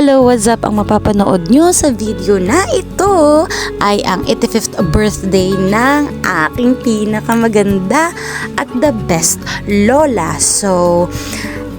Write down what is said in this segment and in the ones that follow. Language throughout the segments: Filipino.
Hello, what's up? Ang mapapanood nyo sa video na ito ay ang 85th birthday ng aking pinakamaganda at the best lola. So,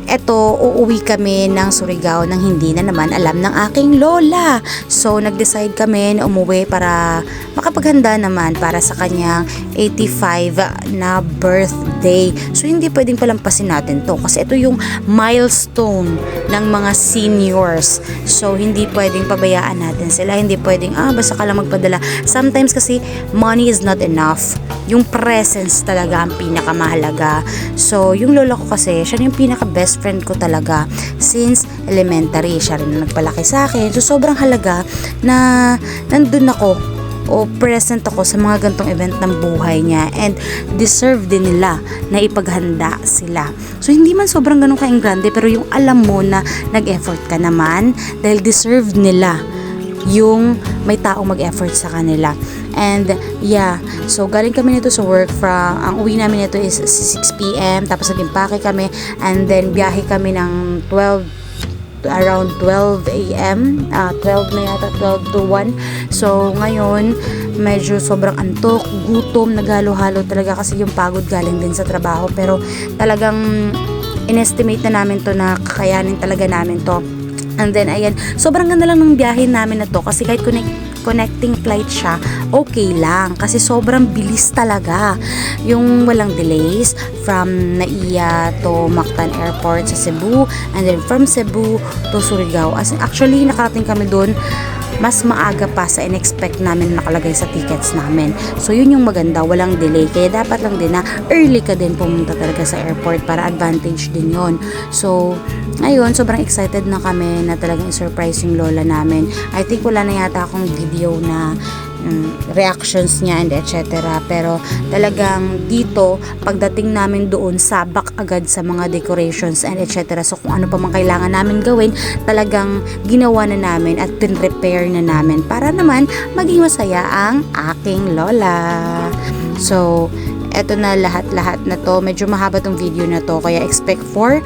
eto, uuwi kami ng Surigao nang hindi na naman alam ng aking lola. So, nag-decide kami na umuwi para makapaghanda naman para sa kanyang 85 na birthday. So, hindi pwedeng palampasin natin to kasi ito yung milestone ng mga seniors. So, hindi pwedeng pabayaan natin sila. Hindi pwedeng, basta ka lang magpadala. Sometimes kasi, money is not enough. Yung presence talaga ang pinakamahalaga. So, yung lola ko kasi, siya yung pinaka-best friend ko talaga since elementary. Siya rin nagpalaki sa akin. So, sobrang halaga na nandun ako o present ako sa mga gantong event ng buhay niya and deserve din nila na ipaghanda sila. So, hindi man sobrang ganun ka-engrande pero yung alam mo na nag-effort ka naman dahil deserve nila yung may taong mag-effort sa kanila. And yeah, so galing kami nito sa work ang uwi namin nito is 6 p.m. tapos nag-impake kami and then biyahe kami ng around 12 a.m. 12 na yata, 12 to 1. So ngayon medyo sobrang antok, gutom, naghalo-halo talaga kasi yung pagod galing din sa trabaho pero talagang inestimate na namin to na kakayanin talaga namin to. And then, ayan, sobrang ganda lang ng biyahe namin na to kasi kahit connecting flight siya, okay lang. Kasi sobrang bilis talaga. Yung walang delays from Naiya to Mactan Airport sa Cebu and then from Cebu to Surigao. Actually, nakarating kami doon mas maaga pa sa in-expect namin nakalagay sa tickets namin. So, yun yung maganda, walang delay. Kaya dapat lang din na early ka din pumunta talaga sa airport para advantage din yon. So, ngayon, sobrang excited na kami na talagang i-surprise yung lola namin. I think wala na yata akong video na reactions niya and etc. Pero talagang dito, pagdating namin doon, sabak agad sa mga decorations and etc. So kung ano pa man kailangan namin gawin, talagang ginawa na namin at pin-repair na namin para naman maging masaya ang aking lola. So, eto na lahat-lahat na to. Medyo mahaba tong video na to, kaya expect for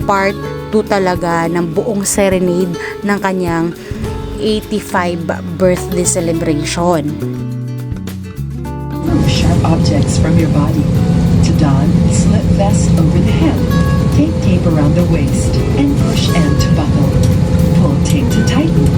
part 2 talaga ng buong serenade ng kanyang 85 birthday celebration. Move sharp objects from your body. To don, slip vest over the hem. Take tape around the waist and push end to buckle. Pull tape to tighten.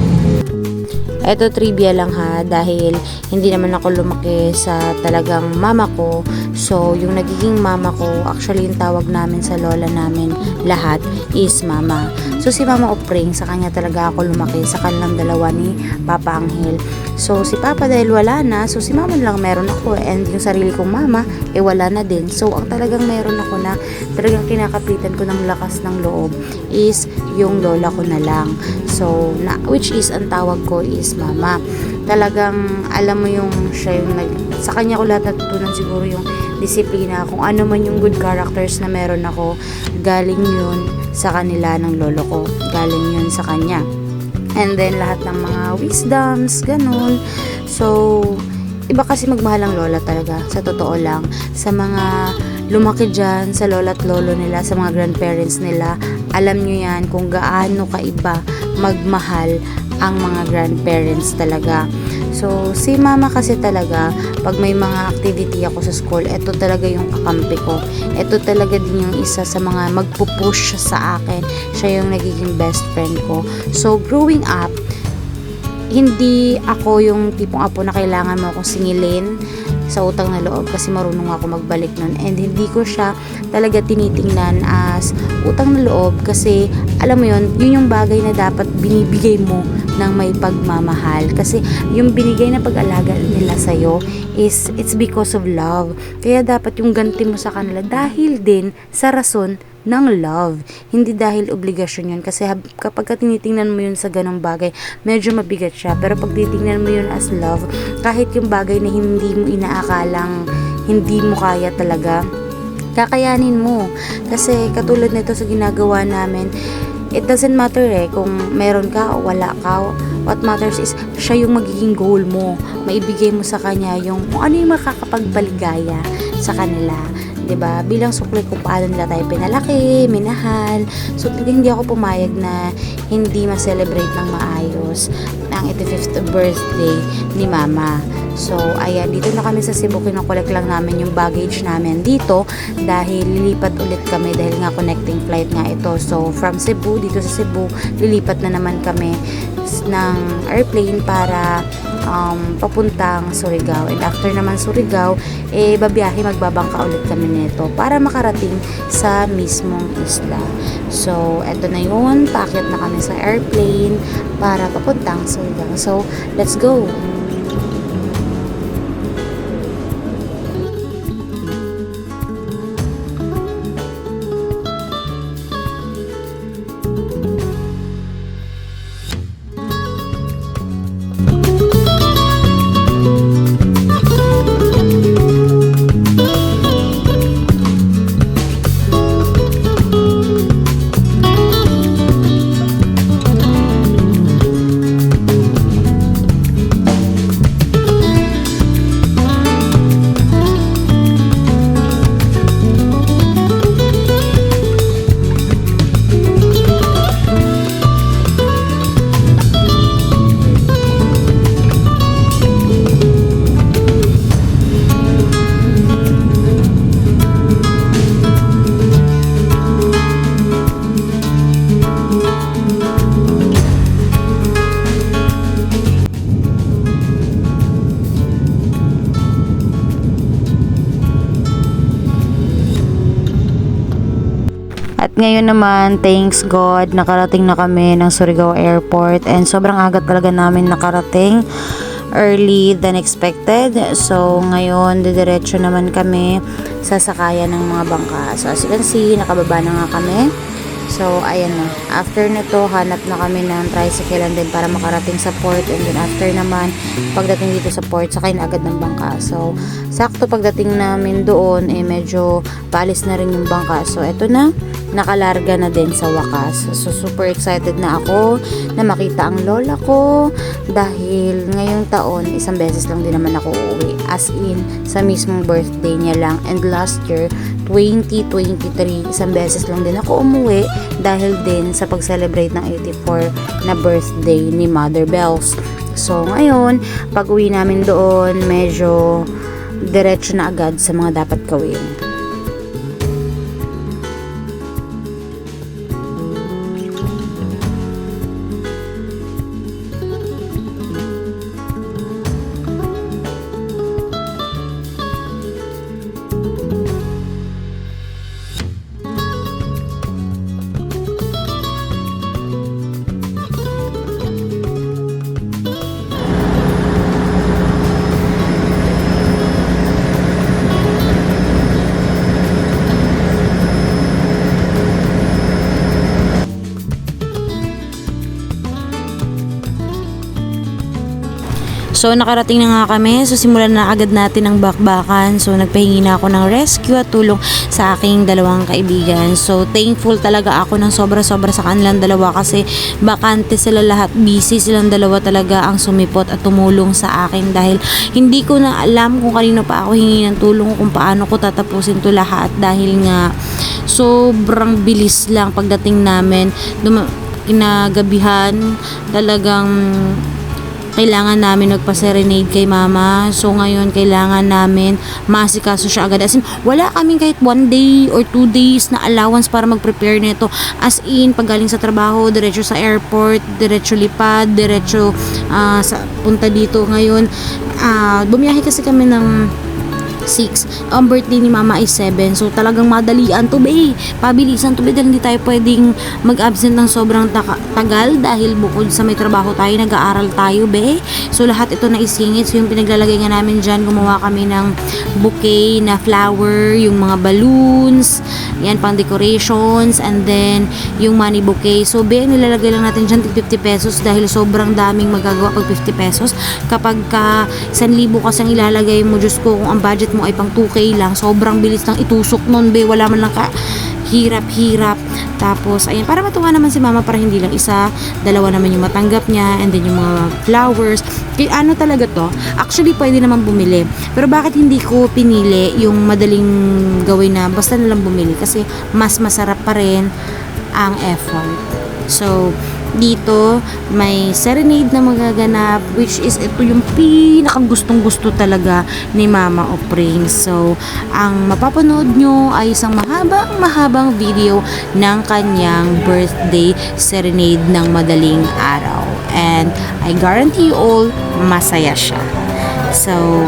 Eto, trivia lang ha, dahil hindi naman ako lumaki sa talagang mama ko. So, yung nagiging mama ko, actually yung tawag namin sa lola namin lahat is mama. So, si Mama Opring, sa kanya talaga ako lumaki, sa kanilang dalawa ni Papa Angel. So, si Papa dahil wala na, so si Mama lang meron ako, and yung sarili kong mama, wala na din. So, ang talagang meron ako na talagang kinakapitan ko ng lakas ng loob is yung lola ko na lang. So, which is, ang tawag ko is mama. Talagang, alam mo yung siya yung sa kanya ko lahat natutunan siguro yung disiplina. Kung ano man yung good characters na meron ako, galing yun sa kanila ng lolo ko. Galing yun sa kanya. And then, lahat ng mga wisdoms, ganun. So, iba kasi magmahal ang lola talaga, sa totoo lang. Sa mga lumaki dyan, sa lola at lolo nila, sa mga grandparents nila, alam nyo yan kung gaano kaiba magmahal ang mga grandparents talaga. So, si mama kasi talaga, pag may mga activity ako sa school, ito talaga yung kakampi ko. Ito talaga din yung isa sa mga magpupush sa akin. Siya yung nagiging best friend ko. So, growing up, hindi ako yung tipong apo na kailangan mo akong singilin sa utang na loob kasi marunong ako magbalik nun, and hindi ko siya talaga tinitingnan as utang na loob kasi alam mo yun yung bagay na dapat binibigay mo ng may pagmamahal kasi yung binigay na pag-alaga nila sa'yo is it's because of love, kaya dapat yung ganti mo sa kanila dahil din sa rason ng love, hindi dahil obligasyon yun. Kasi kapag tinitingnan mo yun sa ganong bagay, medyo mabigat siya, pero pag titingnan mo yun as love, kahit yung bagay na hindi mo inaakalang hindi mo kaya talaga, kakayanin mo. Kasi katulad nito sa ginagawa namin, it doesn't matter kung meron ka o wala ka. What matters is siya yung magiging goal mo, maibigay mo sa kanya yung kung ano yung makakapagpaligaya sa kanila 'Diba? Bilang sukli kung paano nila tayo pinalaki, minahal. So, talagang hindi ako pumayag na hindi ma-celebrate ng maayos ang 85th birthday ni Mama. So, ayan, dito na kami sa Cebu, kinokolek lang namin yung baggage namin dito dahil lilipat ulit kami dahil nga connecting flight nga ito. So, from Cebu, dito sa Cebu, lilipat na naman kami ng airplane para papuntang Surigao. And after naman Surigao, babiyahe, magbabangka ulit kami nito para makarating sa mismong isla. So, eto na yun, paakyat na kami sa airplane para papuntang Surigao. So, let's go! At ngayon naman, thanks God, nakarating na kami ng Surigao Airport and sobrang aga talaga namin nakarating, early than expected. So ngayon, didiretso naman kami sa sakayan ng mga bangka. So as you can see, nakababa na nga kami. So ayan na, after nito, hanap na kami ng tricycle and then para makarating sa port, and then after naman, pagdating dito sa port, sakay na agad ng bangka. So sakto pagdating namin doon, medyo paalis na rin yung bangka. So eto na, nakalarga na din sa wakas. So super excited na ako na makita ang lola ko dahil ngayong taon isang beses lang din naman ako uuwi, as in sa mismong birthday niya lang. And last year 2023 isang beses lang din ako umuwi dahil din sa pag-celebrate ng 84 na birthday ni Mother Bells. So ngayon pag uwi namin doon, medyo diretso na agad sa mga dapat gawin. So nakarating na nga kami. So simulan na agad natin ang bakbakan. So nagpahingi na ako ng rescue at tulong sa aking dalawang kaibigan. So thankful talaga ako ng sobra-sobra sa kanilang dalawa kasi bakante sila lahat, busy silang dalawa talaga ang sumipot at tumulong sa akin dahil hindi ko na alam kung kanino pa ako hingi ng tulong, kung paano ko tatapusin to lahat dahil nga sobrang bilis lang pagdating namin. Kinagabihan talagang kailangan namin magpa-serenade kay Mama. So ngayon kailangan namin masikaso siya agad. As in, wala kaming kahit 1 day or 2 days na allowance para mag-prepare nito. As in, pag galing sa trabaho, diretso sa airport, diretso lipad, diretso sa punta dito. Ngayon, bumiyahe kasi kami ng 6. Ang birthday ni Mama is 7. So talagang madalian to be. Pabilisan to be dahil hindi tayo pwedeng mag-absent ng sobrang tagal dahil bukod sa may trabaho tayo, nag-aaral tayo be. So lahat ito na isingit. So yung pinaglalagay nga namin dyan, gumawa kami ng bouquet na flower, yung mga balloons, yan pang decorations, and then yung money bouquet. So be, nilalagay lang natin dyan 50 pesos dahil sobrang daming magagawa pag 50 pesos. Kapag ka 1,000 kasi ang ilalagay mo, Diyos ko, kung ang budget mo ay pang 2K lang, sobrang bilis ng itusok nun be, wala man lang hirap-hirap. Tapos, ayun, para matuwa naman si mama, para hindi lang isa, dalawa naman yung matanggap niya, and then yung mga flowers. Ano talaga to? Actually, pwede naman bumili. Pero bakit hindi ko pinili yung madaling gawin na basta nalang bumili? Kasi mas masarap pa rin ang effort. So, dito may serenade na magaganap, which is ito yung pinakagustong gusto talaga ni Mama Opring. So, ang mapapanood nyo ay isang mahabang video ng kanyang birthday serenade ng madaling araw. And I guarantee you all, masaya siya. So,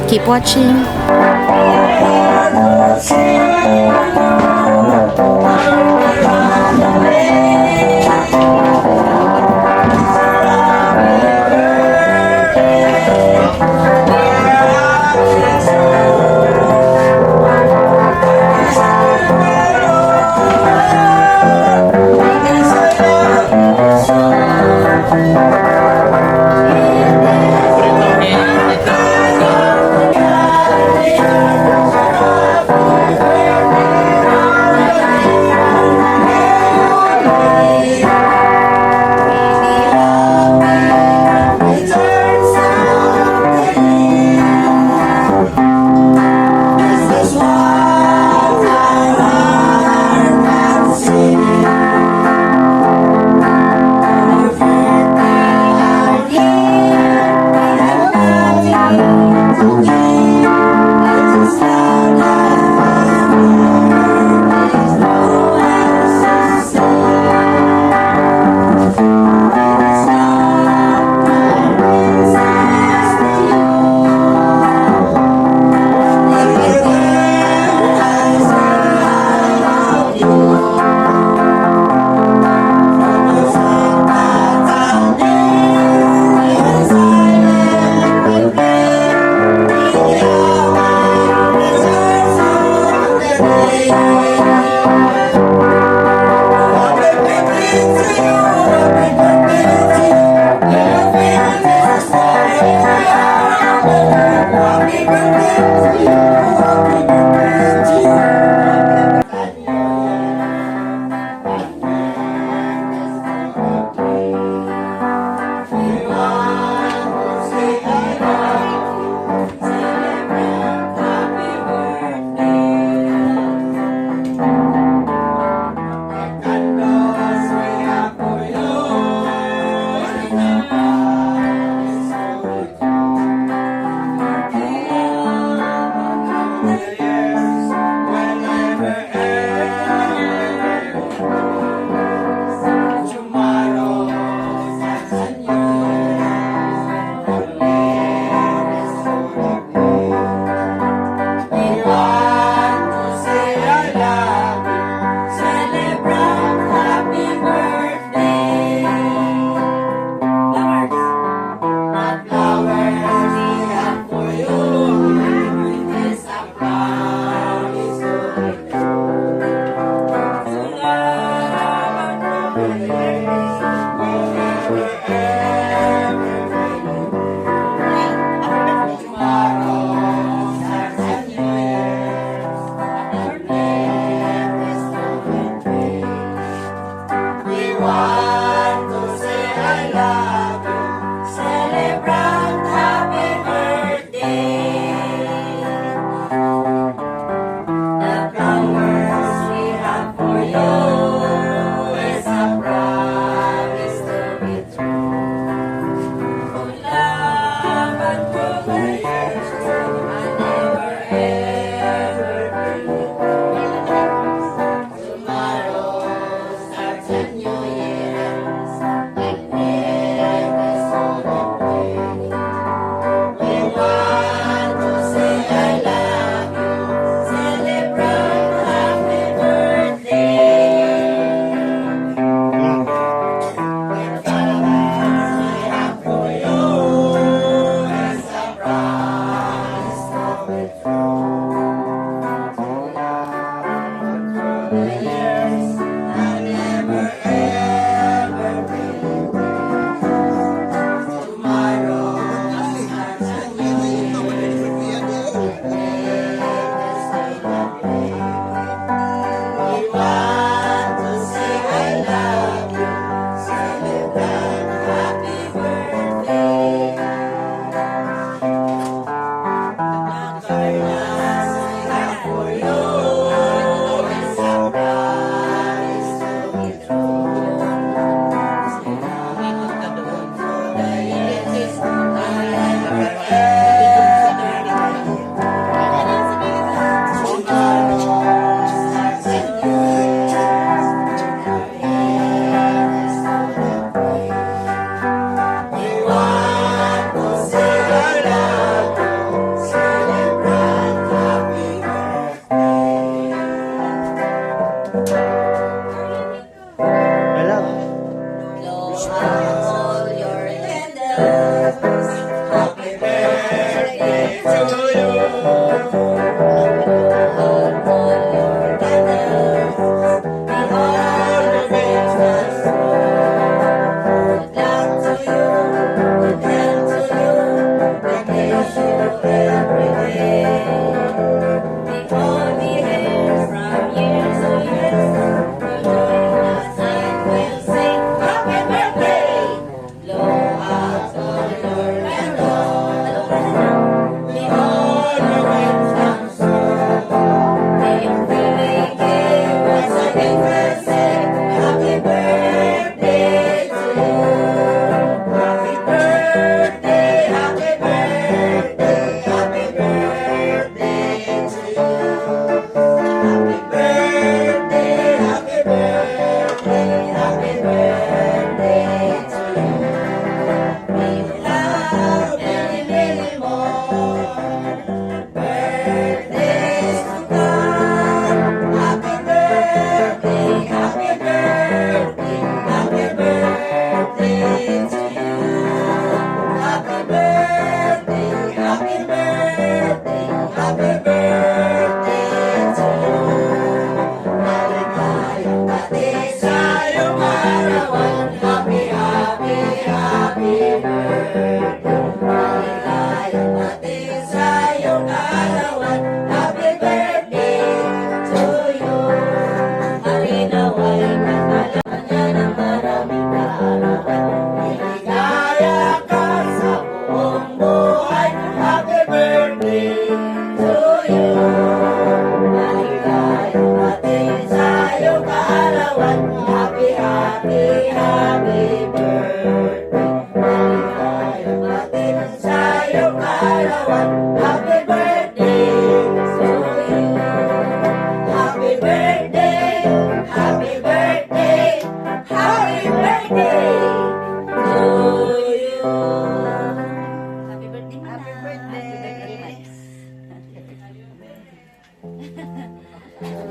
keep watching.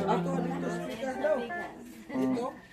Ako, dito speaker daw. Dito.